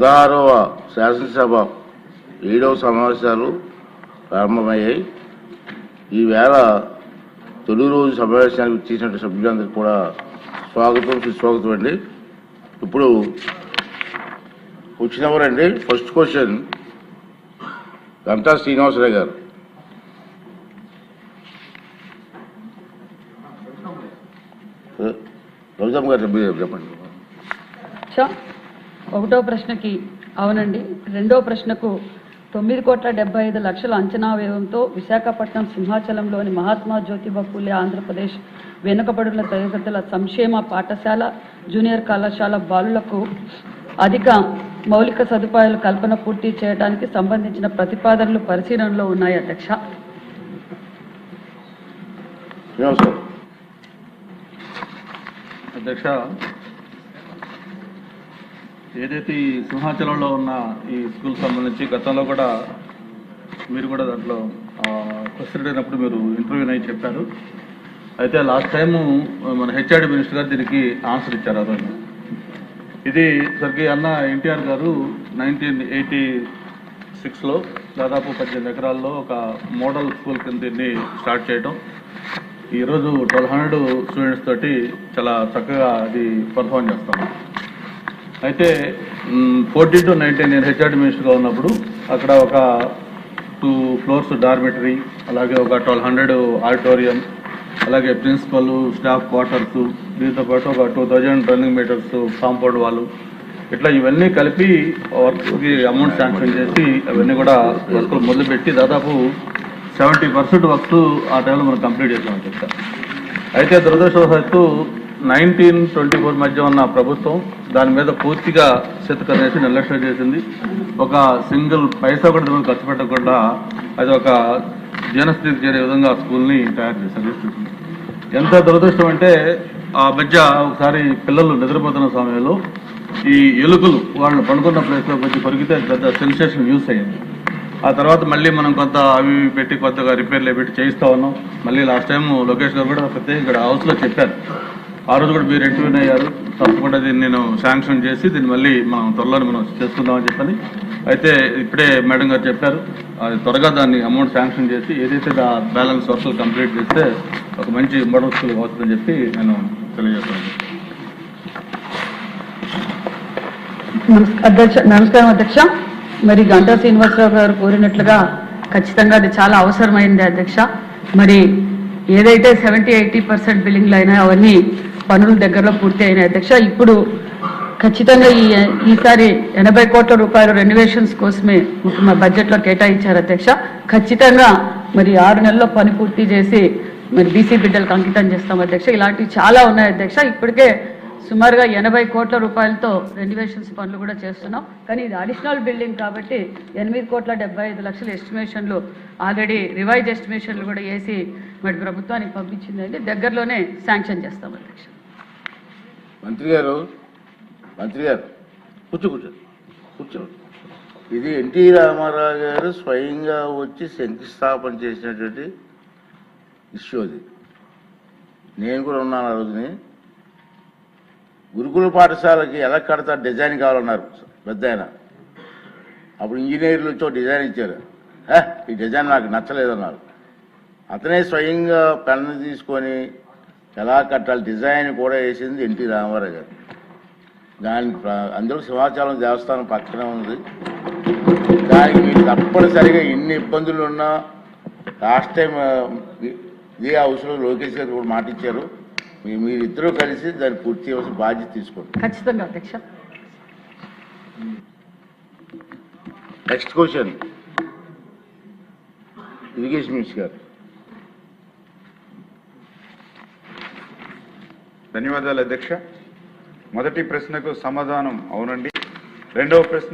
16వ శాసనసభ 7వ సమావేశాలు ప్రారంభమయ్యాయి. ఈవేళ తొలి రోజు సమావేశానికి వచ్చేసిన సభ్యులందరికీ కూడా స్వాగతం సుస్వాగతం అండి. ఇప్పుడు వచ్చినవారండి ఫస్ట్ క్వశ్చన్ గంటా శ్రీనివాసరావు గారు. రవిజమ్మ గారు చెప్పండి. ఒకటో ప్రశ్నకి అవునండి, రెండో ప్రశ్నకు 9,75,00,000 అంచనా వ్యయంతో విశాఖపట్నం సింహాచలంలోని మహాత్మా జ్యోతిబా ఫూలే ఆంధ్రప్రదేశ్ వెనుకబడిన తరగతుల సంక్షేమ పాఠశాల జూనియర్ కళాశాల బాలులకు అధిక మౌలిక సదుపాయాల కల్పన పూర్తి చేయడానికి సంబంధించిన ప్రతిపాదనలు పరిశీలనలో ఉన్నాయి అధ్యక్ష. అధ్యక్ష, ఏదైతే ఈ సింహాచలంలో ఉన్న ఈ స్కూల్ సంబంధించి గతంలో కూడా మీరు కూడా దాంట్లో క్వశ్చన్ అయినప్పుడు మీరు ఇంటర్వ్యూ అయి చెప్పారు. అయితే లాస్ట్ టైము మన హెచ్ఆర్డి మినిస్టర్ గారు దీనికి ఆన్సర్ ఇచ్చారు. ఆ రోజు ఇది స్వర్గీయ అన్న ఎన్టీఆర్ గారు 1986లో దాదాపు 18 ఎకరాల్లో ఒక మోడల్ స్కూల్ కింద దీన్ని స్టార్ట్ చేయడం, ఈరోజు 1200 స్టూడెంట్స్ తోటి చాలా చక్కగా అది పర్ఫార్మ్ చేస్తాము. అయితే 14 to 19 నేను హెచ్ఆర్డి మినిస్టర్గా ఉన్నప్పుడు అక్కడ ఒక 2 floors డార్మెటరీ, అలాగే ఒక 1200 ఆడిటోరియం, అలాగే ప్రిన్సిపల్ స్టాఫ్ క్వార్టర్స్, దీంతోపాటు ఒక 2000 రన్నింగ్ మీటర్స్ కాంపౌండ్ వాళ్ళు, ఇట్లా ఇవన్నీ కలిపి వర్క్కి అమౌంట్ శాంక్షన్ చేసి అవన్నీ కూడా వర్క్లు మొదలుపెట్టి దాదాపు 70% వర్క్స్ ఆ టైంలో మనం కంప్లీట్ చేసామని చెప్తాం. అయితే దురదృష్టవశాత్తు 1924 మధ్య ఉన్న ప్రభుత్వం దాని మీద పూర్తిగా చేతుకనేసి నిర్లక్ష్యం చేసింది. ఒక సింగిల్ పైసా కూడా మనం ఖర్చు పెట్టకుండా అది ఒక జనస్థితికి చేరే విధంగా స్కూల్ని తయారు చేసింది. ఎంత దురదృష్టం అంటే ఆ మధ్య ఒకసారి పిల్లలు నిద్రపోతున్న సమయంలో ఈ ఎలుకలు వాళ్ళు పండుకున్న ప్లేస్లో వచ్చి కొరికితే పెద్ద సెన్సేషన్ న్యూస్ అయ్యింది. ఆ తర్వాత మళ్ళీ మనం కొంత అవి పెట్టి కొత్తగా రిపేర్లు పెట్టి చేయిస్తా ఉన్నాం. మళ్ళీ లాస్ట్ టైం లోకేష్ గారు కూడా ప్రత్యేకంగా ఇక్కడ హౌస్లో చెప్పారు. ఆ రోజు కూడా మీరు ఇంటర్వ్యూ అయ్యారు. తప్పకుండా దీన్ని నేను శాంక్షన్ చేసి దీన్ని మళ్ళీ మనం త్వరలోనే మనం చేసుకుందామని చెప్పని అయితే ఇప్పుడే మేడం గారు చెప్పారు. అది త్వరగా దాన్ని అమౌంట్ శాంక్షన్ చేసి ఏదైతే బ్యాలెన్స్ వర్క్లు కంప్లీట్ చేస్తే ఒక మంచి మోడల్ స్కూల్ అవుతుందని చెప్పి నేను తెలియజేస్తాను. నమస్కారం అధ్యక్ష. మరి గంటా శ్రీనివాసరావు గారు కోరినట్లుగా ఖచ్చితంగా అది చాలా అవసరమైంది అధ్యక్ష. మరి ఏదైతే 70-80% బిల్లింగ్లు అయినాయో అవన్నీ పనులు దగ్గరలో పూర్తి అయినాయి అధ్యక్ష. ఇప్పుడు ఖచ్చితంగా ఈసారి 80 కోట్ల రూపాయలు రెనోవేషన్స్ కోసమే మా బడ్జెట్లో కేటాయించారు అధ్యక్ష. ఖచ్చితంగా మరి 6 నెలల్లో పని పూర్తి చేసి మరి బీసీ బిడ్డలకు అంకితం చేస్తాం అధ్యక్ష. ఇలాంటివి చాలా ఉన్నాయి అధ్యక్ష. ఇప్పటికే సుమారుగా 80 కోట్ల రూపాయలతో రెనోవేషన్స్ పనులు కూడా చేస్తున్నాం. కానీ ఇది అడిషనల్ బిల్డింగ్ కాబట్టి 8,75,00,000 ఎస్టిమేషన్లు ఆల్రెడీ రివైజ్ ఎస్టిమేషన్లు కూడా వేసి మరి ప్రభుత్వానికి పంపించిందండి. దగ్గరలోనే శాంక్షన్ చేస్తాం అధ్యక్ష. మంత్రి గారు కూర్చో. ఇది ఎన్టీ రామారావు గారు స్వయంగా వచ్చి శంకుస్థాపన చేసినటువంటి ఇష్యూ. అది నేను కూడా ఉన్నాను ఆ రోజుని. గురుకుల పాఠశాలకి ఎలా కడతారు డిజైన్ కావాలన్నారు పెద్ద ఆయన. అప్పుడు ఇంజనీర్లు వచ్చి డిజైన్ ఇచ్చారు. ఈ డిజైన్ నాకు నచ్చలేదన్నారు. అతనే స్వయంగా పెన్ను తీసుకొని ఎలా కట్టాలి డిజైన్ కూడా వేసింది ఎన్టీ రామారావు గారు. దానికి అందులో సింహాచలం దేవస్థానం పక్కనే ఉంది. దానికి మీరు తప్పనిసరిగా ఎన్ని ఇబ్బందులు ఉన్నా లాస్ట్ టైం ఇదే హౌస్లో లోకేష్ గారు కూడా మాట ఇచ్చారు. మీరిద్దరూ కలిసి దాన్ని పూర్తి చేయాల్సిన బాధ్యత తీసుకోండి. ఖచ్చితంగా అధ్యక్ష. నెక్స్ట్ క్వశ్చన్ ఇరిగేషన్ మినిస్టర్ గారు. ధన్యవాదాలు అధ్యక్ష. మొదటి ప్రశ్నకు సమాధానం అవునండి. రెండవ ప్రశ్న